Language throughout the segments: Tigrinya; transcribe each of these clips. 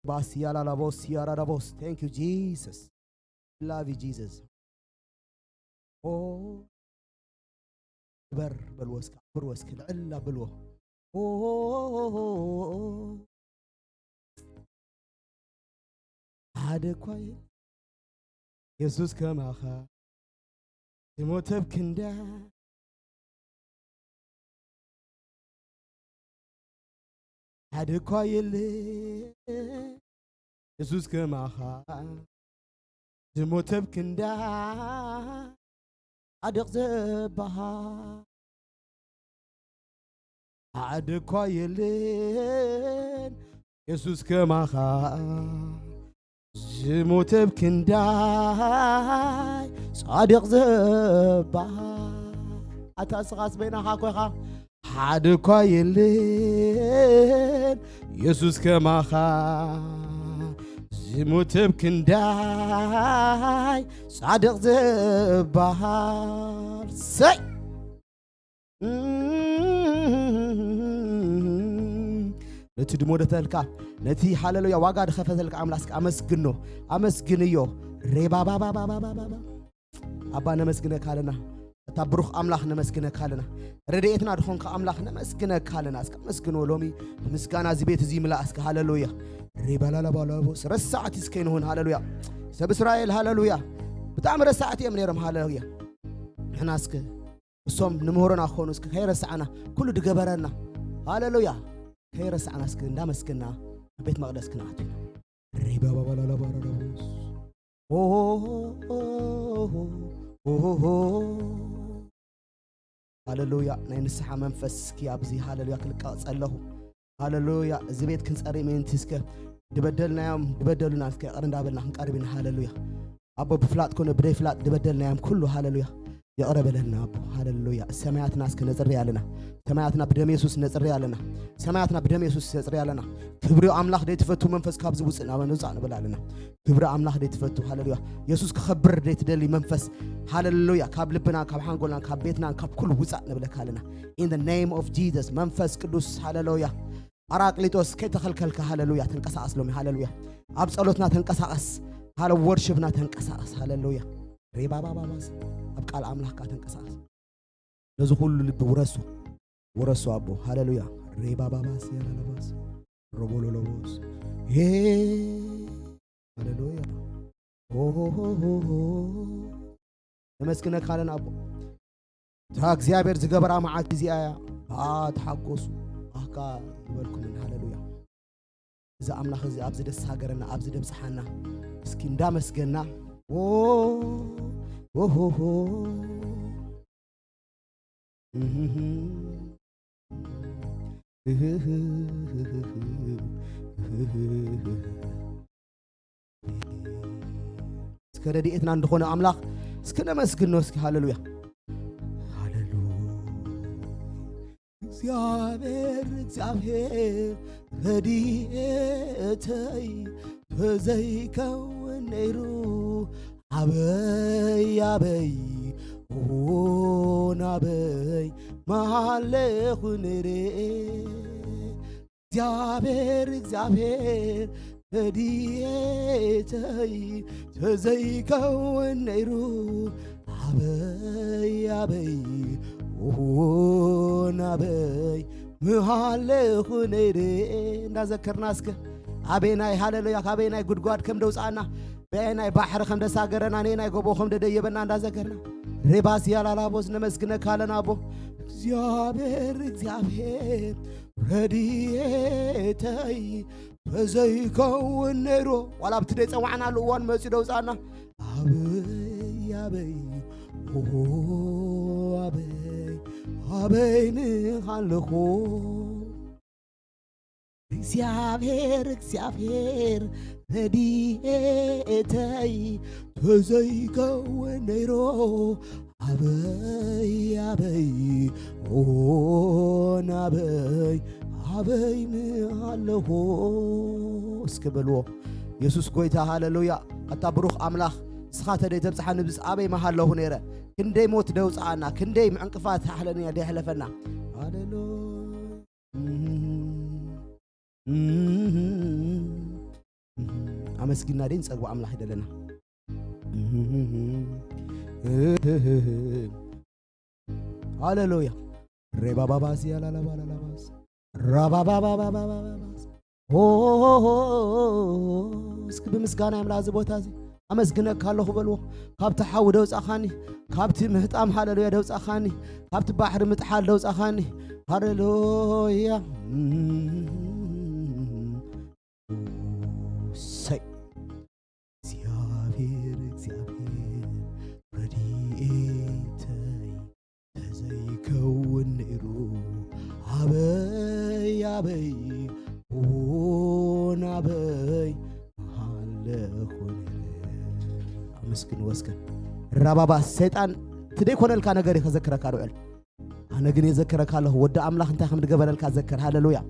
Thank you, Jesus. Love you, Jesus. Oh, بالوسك العلا بالو. Oh, هذا كويس. يسوس كما خا. يموت بكندا. هذا كويس. يسوس كما خا. يموت بكندا. أدق زبها عاد كويلين يسوس كما خا جموت بكنداي صادق زبها أتاسغاس بينا خاكوخا عاد كويلين يسوس كما خا جموت بكنداي صادق زبها سي نتي دمودتلك نتي هاللويا واغاد خفتلك املاك امسغنيو ريبا بابا بابا بابا ابا نمسغنك علينا تبرخ املاك نمسغنك علينا رديتنا دخونك املاك نمسغنك علينا اسك مسغنو لومي مسغانا زي بيت زي ملا اسك هاللويا ريبا لا بالا رسعتي سكين هون هاللويا سب اسرائيل هاللويا بتعم رسعتي امنيرم هاللويا احنا اسك الصوم نمهرنا خونس كيرسعنا كل دغبرنا هاللويا كيرسعنا اسك اندامسكنا بيت مقدس كناتنا ريبا بابا لا بارابوس هاللويا نينسح منفس كي ابزي هاللويا كلقاصلهو هاللويا زي بيت كنصري مينتسك دبدلنا يوم دبدلنا اسك قرندابلنا نقربنا هاللويا ابو بفلات كون بري فلات دبدلنا يوم كله هاللويا يقرب لنا أبو هاللويا سماعت ناس كنزري علينا سماعتنا بدم يسوع نزري علينا سماعتنا بدم يسوع نزري علينا كبر أملاك ديت فتو منفس كابز وصلنا ونزعنا بلعنا كبر أملاك ديت فتو هاللويا يسوع كخبر ديت دلي منفس هاللويا كاب لبنا كاب حنقولنا كاب بيتنا كاب كل وصلنا بلك هالنا in the name of Jesus منفس قدوس هاللويا أراقليتوس كي تخلكلك هاللويا تنقص لومي هاللويا أبصلوتنا تنقص هالو ورشبنا تنقص هاللويا ريبا بابا أبقى أملاك تنقص لازم كل اللي ورسو أبو هاللويا ريبا بابا سيانا لباس روبولو لباس هاللويا نمسكنك خالنا أبو تاك زيابير زقبرا معاك زيايا تحقصوا أحكا يبالكم من هاللويا إذا أملاك زي أبزد الساقرنا أبزد بسحنا مسكين دا مسكنا سكرديتنا عندنا أملاك سكنا مسكنا سك هاللويا እግዚአብሔር ረድኤተይ ተዘይከውን ነይሩ አበይ ናበይ ማለኹ ነይረ እግዚአብሔር ረድኤተይ ተዘይከውን ነይሩ አበይ ናበይ مهالخ نيري እንዳዘከርና እስከ አቤናይ ሃሌሉያ ካቤናይ ጉድጓድ ከም ደውጻና በአይናይ ባሕር ከም ደሳገረና ነናይ ጎቦ ከም ደደየበና እንዳዘከርና ሬባስ ያላላቦስ ነመስግነ ካለና አቦ እግዚአብሔር ረድኤተይ ተዘይከውን ነይሩ ዋላ ብትደይ ጸዋዕና ልዋን መጽ ደውጻና አበይ አበይን ሃለኹ እግዚአብሔር ረድኤተይ ተዘይከውን ነይሩ አበይ ናበይን ሃለኹ እስከ በልዎ ኢየሱስ ጎይታ ሃሌሉያ አታ ብሩኽ አምላኽ ስኻተ ደይ ተብጽሐኒ ብስ አበይ መሃለኹ ነይረ كندي موت دوصانا كندي معنقفات احلنا دي حلفنا هاللويا أمسكنا دين سقوا أملاح يدلنا هاللويا ربا بابا سيا لا لا لا لا باس ربا بابا بابا باس اسك بمسكانة يملا زبوتازي أمسكنك هالله بلو كابت حاو دوس أخاني كابت مهتام هاللويا دوس أخاني كابت بحر متحال دوس أخاني هاللويا سي زيابير رديئتي تزيكون نيرو عبي ونعبي محلخون أمسكن واسكن ربابا سيطان تدي كون الكا نغري خذكرك أروئل أنا جني ذكرك الله ودع أملاح أنت خمد قبل الكا ذكر هاللويا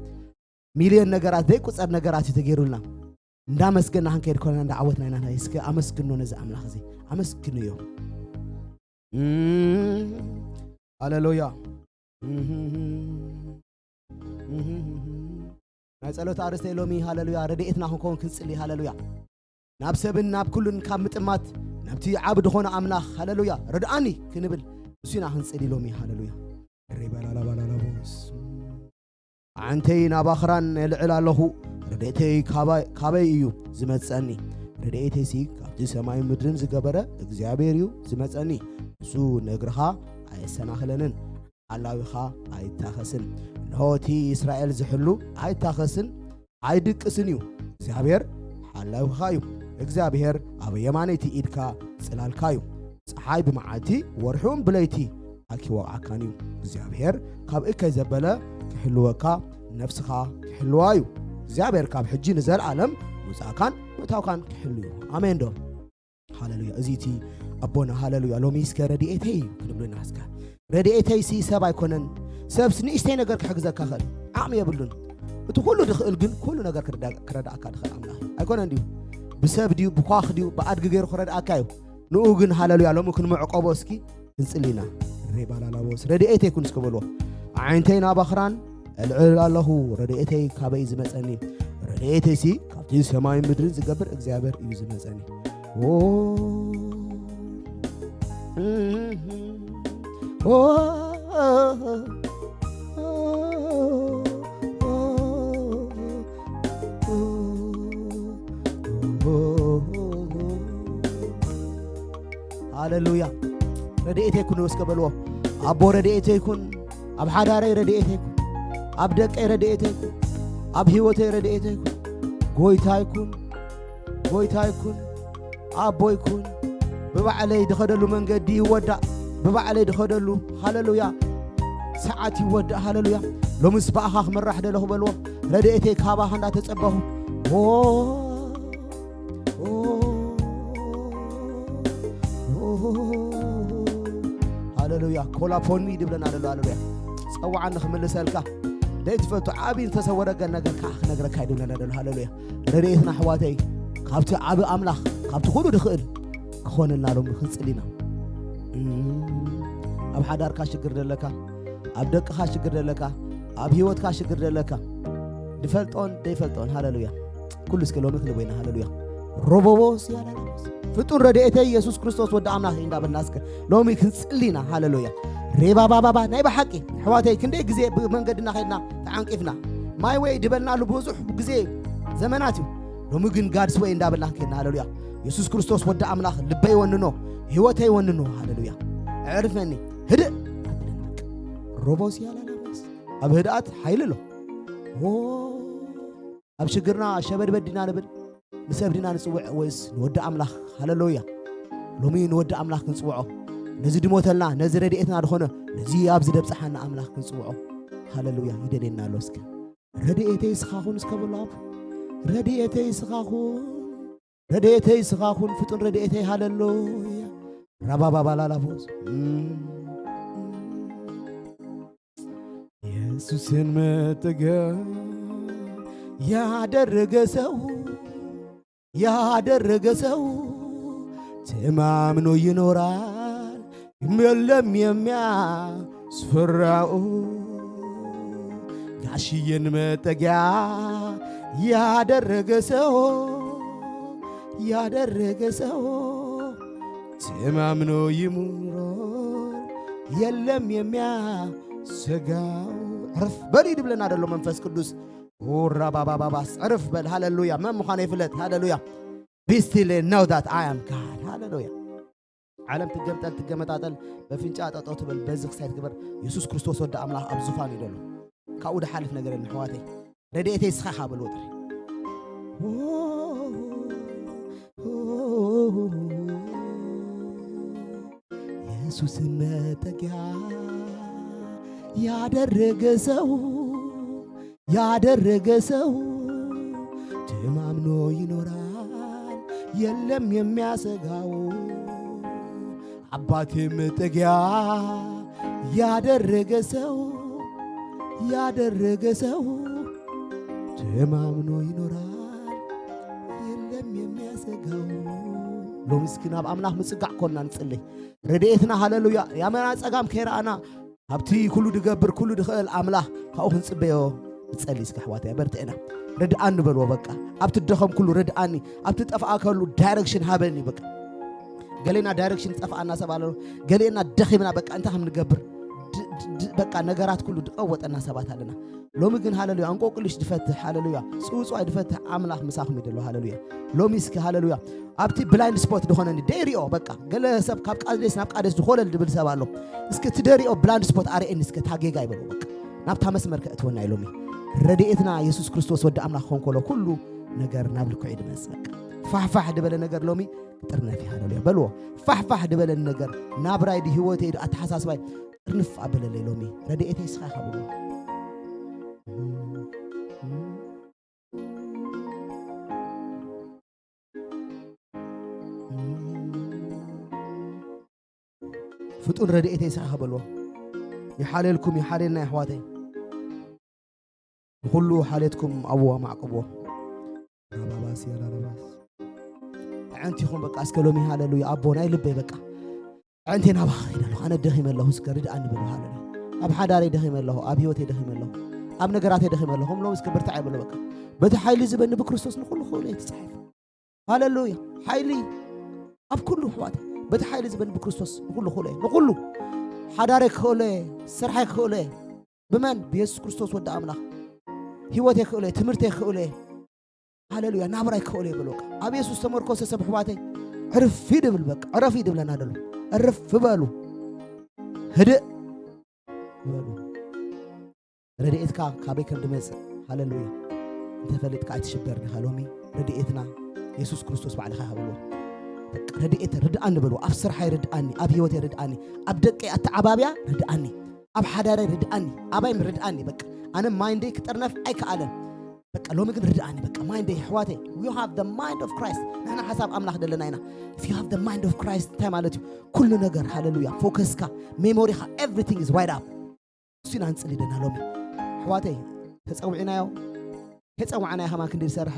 مليون نغرات دي كوصر نغرات تغيرولنا እንዳመስገን አሁን ከሄድ ኮና እንዳዓወትና ኢና እስከ አመስግኑ ነዛ አምላኽ እዚ አመስግኑ ዮ ሃሌሉያ ናይ ጸሎት አርስተ ሎሚ ሃሌሉያ ረድኤትና ሆንኮን ክንጽሊ ሃሌሉያ ናብ ሰብን ናብ ኩሉን ካብ ምጥማት ናብቲ ዓብድ ኾነ አምላኽ ሃሌሉያ ረድአኒ ክንብል እሱና ክንጽሊ ሎሚ ሃሌሉያ ሪባላላ ባላላቦስ አንተይ ናባኽራን ልዕል ኣለኹ ረድኤተይ ካበይ እዩ ዝመጸኒ ረድኤተይ ሲ ካብቲ ሰማይ ምድርን ዝገበረ እግዚአብሔር እዩ ዝመጸኒ እሱ ነግርኻ ኣይሰናኽለንን ሓላዊኻ ኣይታኸስን ነሆቲ እስራኤል ዝሕሉ ኣይታኸስን ኣይድቅስን እዩ እግዚአብሔር ሓላዊኻ እዩ እግዚአብሔር ኣብ የማነይቲ ኢድካ ጽላልካ እዩ ፀሓይ ብመዓልቲ ወርሑን ብለይቲ ኣኪወቕዓካን እዩ እግዚአብሔር ካብ እከይ ዘበለ ክሕልወካ ነፍስኻ ክሕልዋ እዩ እግዚአብሔር ካብ ሕጂ ንዘለዓለም ሙጻካን ምእታውካን ክሕልዩ አሜን ዶ ሃሌሉያ እዚቲ አቦና ሃሌሉያ ሎሚ እስከ ረድኤተይ ክንብልና እስከ ረድኤተይ ሲ ሰብ ኣይኮነን ሰብስ ንእሽተይ ነገር ክሕግዘካ ኸል ዓቕሚ የብሉን እቲ ኩሉ ድኽእል ግን ኩሉ ነገር ክረዳእካ ድኽእል ኣምላኽ ኣይኮነን ድዩ ብሰብ ድዩ ብኳኽ ድዩ ብኣድጊ ገይሩ ክረዳእካ እዩ ንኡ ግን ሃሌሉያ ሎሚ ክንምዕቆቦ እስኪ ክንጽሊና ሬባላላቦስ ረድኤተይ ኩን እስከበልዎ ዓይንተይ ናባኽራን العل الله رديتي كابي زمساني رديتي سي كابتي سماي مدري زغبر اغزابر يزمساني هاللويا رديتي كن وسكبلو ابو رديتي كن اب حداري رديتي أبدك إرديتك أبهيوتي إرديتك غويتايكون أبويكون ببعلي دخدلو من قدي ودع ببعلي دخدلو هاللويا ساعتي ودع هاللويا لو مسباحا من رحد له بلو رديتك هابا هندا تتصبه هاللويا كولا فوني دبلنا هاللويا صوعنا خملسلكا ديتفتو عابين تصورك نجر كاخ نجر كايدو ندل هاللويا رديتنا حواتي كابت عاب أملاخ كابت كله دخل خوننا لهم خنصلينا أب حدار كاشجر دلكا أبدك كاشجر دلكا أب هيوت كاشجر دلكا ديفلتون هاللويا كل سكلومك لبينا هاللويا روبوس يا لالوس فتون رديتي يسوع كريستوس ودع أملاخ إندا بالناسك لومي خنصلينا هاللويا ريبا بابا نايبا حقي حواتي كندي غزي بمنقدنا خيدنا تعانقفنا ماي وي دبلنا له بوزح غزي زماناتي لو ግን ጋድስ ወይ እንዳበላህ ከና ሃሌሉያ ኢየሱስ ክርስቶስ ወደ አምላኽ ልበይ ወንኖ ህይወቴ ወንኖ ሃሌሉያ አርፈኒ ህድ ሮቦስ ያላላስ አብ ህዳት ኃይልሎ አብ ሽግርና ሸበድበድና ንብል ንሰብድና ንጽውዕ ወይስ ወደ አምላኽ ሃሌሉያ ሎሚ ወደ አምላኽ ንጽውዖ ነዚ ድሞተልና ነዚ ረድኤትና ድኾነ ነዚ ኣብ ዝደብጽሓና አምላኽ ክንጽውዖ ሃሌሉያ ይደለና ለስከ ረድኤተይ ስኻኹን እስከብላብ ረድኤተይ ስኻኹን ፍጡን ረድኤተይ ሃሌሉያ ራባባባላላቦስ ኢየሱስን መጠጊያ ያደረገ ሰው ተማምኖ ይኖራል የለም የሚያስፈራው ጋሽዬን መጠጊያ ያደረገ ሰው ያደረገ ሰው ተማምኖ ይኑራል የለም የሚያሰጋው عرف بريد بلنا دلو منفس قدوس ورا بابا بابا عرف بل هاللويا ما مخانه يفلت هاللويا be still and know that I am God هاللويا ዓለም ትገመጣጠል በፍንጫ አጣጣው ትበል በዝኽ ሳይት ግበር ኢየሱስ ክርስቶስ ወደ አምላክ ኣብ ዙፋን ይደሉ ካኡ ደሓልፍ ነገር ንሕዋተይ ረድኤተይ ስኻ በል ወጥሪ ኢየሱስ መጠጊያ ያደረገ ሰው ተማምኖ ይኖራል የለም የሚያሰጋው አባቴ መጠጊያ ያደረገ ሰው ተማምኖ ይኖራል የለም የሚያሰጋው ሎምስኪና በአምላክ ምጽጋዕ ኮና ንጽልይ ረድኤትና ሃሌሉያ ያመና ጸጋም ከራአና ኣብቲ ኩሉ ድገብር ኩሉ ድኽእል ኣምላኽ ካብኡ ክንጽበዮ ንጸልይ እስከ ኣሕዋተይ በርትዕና ረድኣኒ በልዎ በቃ ኣብቲ ደኸም ኩሉ ረድኣኒ ኣብቲ ጠፍኣከሉ ዳይሬክሽን ሃበኒ በቃ ገሌና ዳይሬክሽን ጠፍኣና ሰባለሉ ገሌና ደኺምና በቃ እንታይ ከም ንገብር በቃ ነገራት ኩሉ ድቐወጠና ሰባት ኣለና ሎሚ ግን ሃሌሉያ እንቆቅልሽ ድፈትሕ ሃሌሉያ ጽውጽዋይ ድፈትሕ ኣምላኽ ምሳኹም ይደሎ ሃሌሉያ ሎሚ እስከ ሃሌሉያ ኣብቲ ብላይንድ ስፖት ድኾነኒ ደሪኦ በቃ ገለ ሰብ ካብ ቃዴስ ናብ ቃዴስ ድኾለል ድብል ሰብ ኣሎ እስከ ትደሪኦ ብላይንድ ስፖት ኣርኤኒ እስከ ታጌጋ ይበሉ በቃ ናብታ መስመር ከእትወና ሎሚ ረድኤትና ኢየሱስ ክርስቶስ ወደ ኣምላኽ ኮንኮሎ ኩሉ ነገር ናብ ልኩዕ ይድመጽ በቃ ፋሕፋሕ ድበለ ነገር ሎሚ ጥርነፊ ሃሌሉያ በልዎ ፋሕፋሕ ድበለ ነገር ናብራይ ዲ ህይወተይ ኣተሓሳስባይ ጥርንፍ ኣበለለ ሎሚ ረድኤተይ ስኻ ይኸብሉ ፍጡን ረድኤተይ ስኻ ይኸብሉ ይሓልልኩም ይሓልልና ኣሕዋተይ ኩሉ ሓሌትኩም ኣብዋ ማዕቅብዎ ረባባስ ያላረባስ አንቲኹም በቃ እስከ ሎሚ ሃሌሉያ አቦ ናይ ልበይ በቃ አንቴና ባህ ይደሉ አነ ደኺመለሁ እስከ ርድኣኒ ብሉ ሃሌሉያ ኣብ ሓዳረይ ደኺመለሁ ኣብ ህይወተይ ደኺመለሁ ኣብ ነገራተይ ደኺመለሁ ሎም እስከ ብርታዕ ይብሉ በቃ በቲ ሓይሊ ዝበኒ ብክርስቶስ ንኹሉ ኹሉ ይትጻሕፍ ሃሌሉያ ሓይሊ ኣብ ኩሉ ኣሕዋተይ በቲ ሓይሊ ዝበኒ ብክርስቶስ ንኹሉ ኹሉ ንኹሉ ሓዳረይ ክእለ ስርሐይ ክእለ ብመን ብኢየሱስ ክርስቶስ ወደ ኣምላኽ ህይወተይ ክእለ ትምህርተይ ክእለ ሃሌሉያ ናብራይ ክእለ ይብሉካ ኣብ ኢየሱስ ተመርኮሰ ሰብ ኣሕዋተይ ዕርፍ ይድብል በቃ ዕረፍ ይድብለና ደሉ ዕርፍ በሉ ህድእ በሉ ረድኤትካ ካበይ ከም ድመጽእ ሃሌሉያ እንተፈልጥካ ኣይትሽበር ዲኻ ሎሚ ረድኤትና ኢየሱስ ክርስቶስ ባዕልኻ ይሃብልዎ በቃ ረድኤት ርድኣኒ በልዎ ኣብ ስርሐይ ርድኣኒ ኣብ ህይወተይ ርድኣኒ ኣብ ደቀይ ኣተዓባብያ ርድኣኒ ኣብ ሓዳረይ ርድኣኒ ኣባይም ርድኣኒ በቃ ኣነ ማይንደይ ክጥርነፍ ኣይከኣለን በቃ ሎሚ ግን ርድኣኒ በቃ ማይንደይ ኣሕዋተይ we have the mind of Christ ንሕና ሓሳብ ኣምላኽ ደለና ኢና if you have the mind of Christ እንታይ ማለት እዩ ኩሉ ነገር ሃሌሉያ ፎከስካ ሜሞሪኻ everything is right up እሱና ንጽልይ ደና ሎሚ ኣሕዋተይ ተጸውዒናዮ ተጸውዓናዮ ኸማ ክንደይ ዝሰርሐ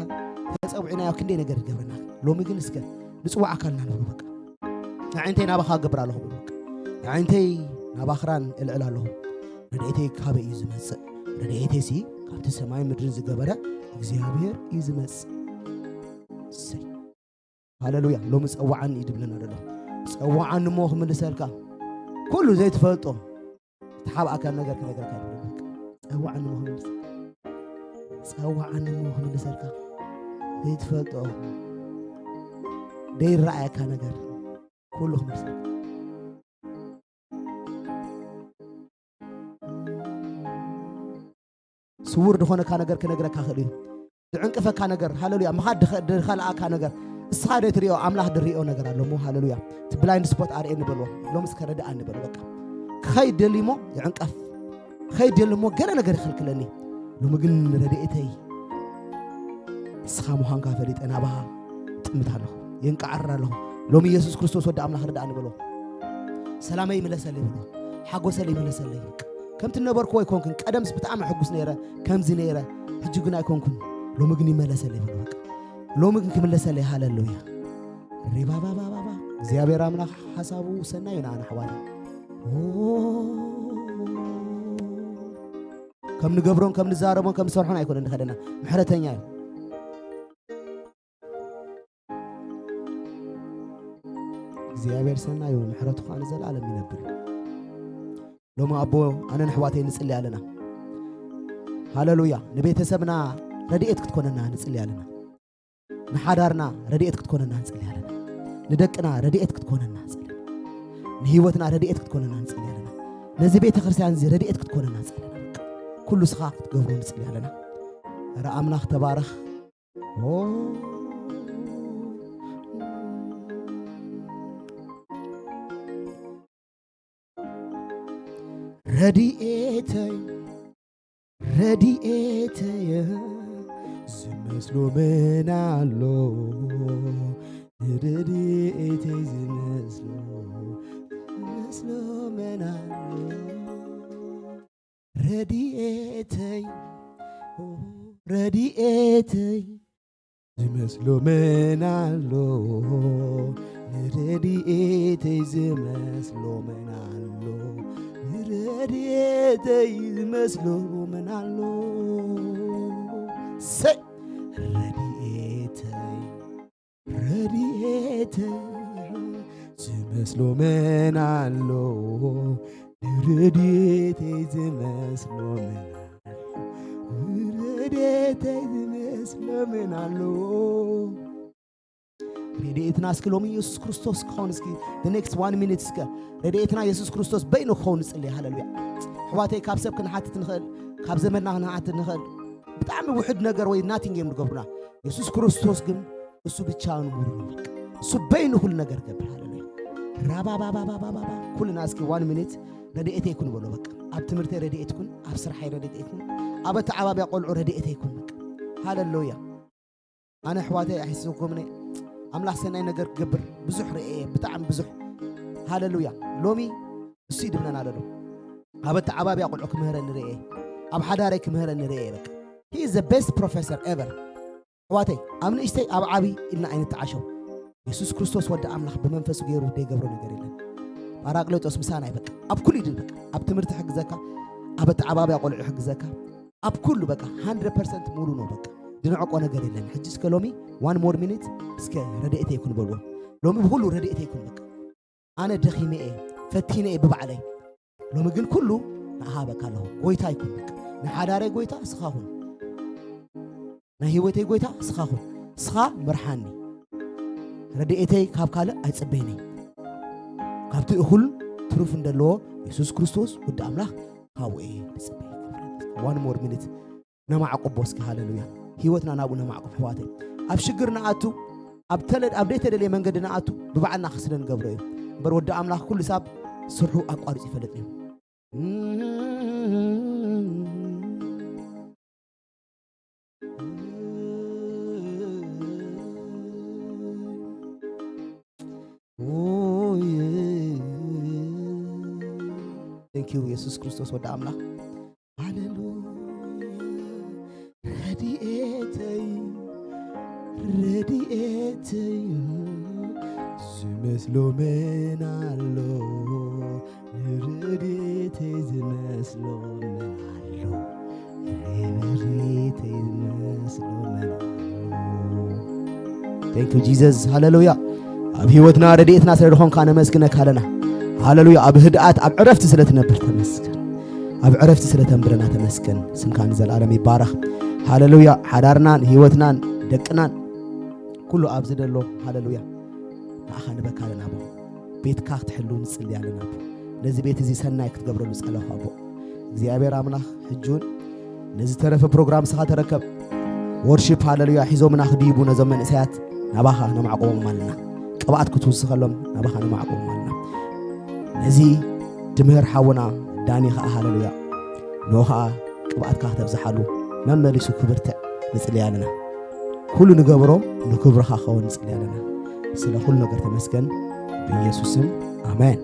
ተጸውዒናዮ ክንደይ ነገር ይገብረና ሎሚ ግን እስከ ንጽዋዕ ኣካልና ንብሉ በቃ ንዓይንተይ ናባኻ ገብር ኣለኹ ብሉ በቃ ንዓይንተይ ናባኽራን እልዕል ኣለኹ ረድኤተይ ካበይ እዩ ዝመጽእ ረድኤተይ ሲ ካብቲ ሰማይ ምድርን ዝገበረ እግዚአብሔር እዩ ዝመጽእ ሰይ ሃሌሉያ ሎሚ ጸዋዓኒ ይድብለና ደሎ ጸዋዓኒ ሞ ክምልሰልካ ኩሉ ዘይትፈልጦ ተሓብኣካ ነገር ክነገርካ ይብለካ ጸዋዓኒ ሞ ክምልሰልካ ዘይትፈልጦ ደይረኣየካ ነገር ኩሉ ክምልሰልካ ስውር ድኾነካ ነገር ክነግረካ ክእል እዩ ዝዕንቅፈካ ነገር ሃሌሉያ ምኻድ ድኸልኣካ ነገር እስኻ ደትሪኦ ኣምላኽ ድሪኦ ነገር ኣሎ ሞ ሃሌሉያ እቲ ብላይንድ ስፖት ኣርኤኒ በልዎ ሎሚ እስከ ረድኣኒ በሉ በቃ ክኸይደሊ ሞ ይዕንቀፍ ክኸይደሊ ሞ ገለ ነገር ይኽልክለኒ ሎሚ ግን ረድኤተይ እስኻ ምዃንካ ፈሊጠ ናባኻ ጥምት ኣለኹ የንቃዓርር ኣለኹ ሎሚ ኢየሱስ ክርስቶስ ወደ ኣምላኽ ረድኣኒ በልዎ ሰላመይ ይምለሰለይ በልዎ ሓጎሰለይ ይምለሰለይ በቃ ከምቲ ነበርኩ ኣይኮንኩን ቀደምስ ብጣዕሚ ሕጉስ ነይረ ከምዚ ነይረ ሕጂ ግን ኣይኮንኩን ሎሚ ግን ይመለሰለይ በሉ በቃ ሎሚ ግን ክምለሰለይ ሃሌሉያ ሪባባባባ እግዚአብሔር ኣምላኽ ሓሳቡ ሰናይ እዩ ንኣና ኣሕዋት ከም ንገብሮን ከም ንዛረቦን ከም ንሰርሖን ኣይኮነን ንኸደና ምሕረተኛ እዩ እግዚአብሔር ሰናይ ይሁን ምሕረቱ ኻን ዘላለም ይነብር ሎማ አቦ አነ ንሕዋተይ ንጽልይ ኣለና ሃሌሉያ ንቤተሰብና ረድኤት ክትኮነና ንጽልይ ኣለና ንሓዳርና ረድኤት ክትኮነና ንጽልይ ኣለና ንደቅና ረድኤት ክትኮነና ንጽልይ ንህይወትና ረድኤት ክትኮነና ንጽልይ ኣለና ነዚ ቤተ ክርስቲያን እዚ ረድኤት ክትኮነና ንጽልይ ኣለና ኩሉ ስኻ ክትገብሩ ንጽልይ ኣለና ረ ኣምላኽ ተባረኽ ረድኤተይ ዝመስሎ ምን ኣሎ ረድኤተይ ዝመስሎ ምን ኣሎ ረድኤተይ ዝመስሎ ምን ኣሎ ረድኤተይ ዝመስሎ ምን ኣሎ ረድኤተይ ዝመስሎ ምን ኣሎ ሰይ ረድኤተይ ዝመስሎ ምን ኣሎ ረድኤተይ ዝመስሎ ምን ረድኤተይ ዝመስሎ ምን ኣሎ ረድኤትና እስከ ሎሚ ኢየሱስ ክርስቶስ ክኾን እስኪ the next 1 minute እስከ ረድኤትና ኢየሱስ ክርስቶስ በይኑ ክኾን ንጽልይ ሃሌሉያ ሕዋተይ ካብ ሰብ ክንሓትት ንኽእል ካብ ዘመድና ክንሓትት ንኽእል ብጣዕሚ ውሕድ ነገር ወይ ናቲንግ እዮም ንገብሩና ኢየሱስ ክርስቶስ ግን እሱ ብቻ ንሙሩ እሱ በይኑ ኩሉ ነገር ገብር ሃሌሉያ ራባባባባባባ ኩልና እስኪ 1 minute ረድኤተይ ይኩን በሎ በቃ ኣብ ትምህርተይ ረድኤት ይኩን ኣብ ስራሐይ ረድኤት ይኩን ኣብ ተዓባብያ ቆልዑ ረድኤተይ ይኩን በቃ ሃሌሉያ ኣነ ሕዋተይ ኣሕስብኩምኒ ኣምላኽ ሰናይ ነገር ክገብር ብዙሕ ርአየ ብጣዕሚ ብዙሕ ሃሌሉያ ሎሚ እሱ ይድብለና ኣሎ ኣብ ተዓባብያ ቆልዑ ክምህረን ንርአየ ኣብ ሓዳረይ ክምህረን ንርአየ በቃ he is the best professor ever ሕዋተይ ኣብ ንእሽተይ ኣብ ዓብይ ኢልና ኣይንተዓሸው ኢየሱስ ክርስቶስ ወዲ ኣምላኽ ብመንፈሱ ገይሩ ደይገብሮ ነገር የለን ጳራቅሊጦስ ምሳና በቃ ኣብ ኩሉ ይድል በቃ ኣብ ትምህርቲ ሕግዘካ ኣብ ተዓባብያ ቆልዑ ሕግዘካ ኣብ ኩሉ በቃ 100% ሙሉ ነው በቃ ድንዕቆ ነገር የለን ሕጂ እስከ ሎሚ 1 more minute እስከ ረድኤተይ ይኩን በልዎ ሎሚ ብኩሉ ረድኤተይ ይኩን በቃ ኣነ ደኺመ ፈቲነ ብባዕለይ ሎሚ ግን ኩሉ ንኣሃበካ ኣለሁ ጎይታ ይኩን በቃ ንሓዳረይ ጎይታ እስኻ ሁን ናይ ህይወተይ ጎይታ እስኻ ሁን እስኻ ምርሓኒ ረድኤተይ ካብ ካልእ ኣይጽበይኒ ካብቲ እኹል ትሩፍ እንደለዎ ኢየሱስ ክርስቶስ ወዲ ኣምላኽ ካብኡ ንጽበይ 1 more minute ነማዕቆቦ እስኪ ሃሌሉያ ህይወትና ናብኡ ነማዕቆብ ሕዋተይ ኣብ ሽግር ንኣቱ ኣብ ደይተደልየ መንገዲ ንኣቱ ብባዕልና ክስለ ንገብሮ እዩ እምበር ወዲ ኣምላኽ ኩሉ ሳብ ስርሑ ኣቋሪፁ ይፈልጥ እዩ Thank you ኢየሱስ ክርስቶስ ወዲ ኣምላኽ ሃሌሉያ ረድኤተይ ዝመስሎ ምን ኣሎ ረድኤተይ ዝመስሎ ምን ኣሎ ረድኤተይ ዝመስሎ ምን ኣሎ Thank you Jesus ሃሌሉያ ኣብ ህይወትና ረድኤትና ስለድኾንካ ነመስግነካ ኣለና ሃሌሉያ ኣብ ህድኣት ኣብ ዕረፍቲ ስለትነብር ተመስገን ኣብ ዕረፍቲ ስለተንብረና ተመስገን ስምካ ንዘላለም ይባረኽ ሃሌሉያ ሓዳርናን ህይወትናን ደቅናን ኩሉ ኣብ ዝደሎ ሃሌሉያ ንኣኻ ንበካ ኣለና ኣቦ ቤትካ ክትሕሉ ንጽልይ ኣለና ኣቦ ነዚ ቤት እዚ ሰናይ ክትገብረሉ ጸለኹ ኣቦ እግዚኣብሔር ኣምላኽ ሕጁን ነዚ ተረፈ ፕሮግራም ስኻ ተረከብ ወርሺፕ ሃሌሉያ ሒዞምና ክድይቡ ነዞም መንእሰያት ናባኻ ነማዕቆቦም ኣለና ቅብኣት ክትውስኸሎም ናባኻ ነማዕቆቦም ኣለና ነዚ ድምህር ሓውና ዳኒ ኸዓ ሃሌሉያ ንኡ ኸዓ ቅብኣትካ ክተብዝሓሉ መመሊሱ ክብርትዕ ንጽልይ ኣለና ኩሉ ንገብሮ ንክብርኻ ኸውን ንጽልይ ኣለና ስለ ኩሉ ነገር ተመስገን ብኢየሱስ ስም ኣሜን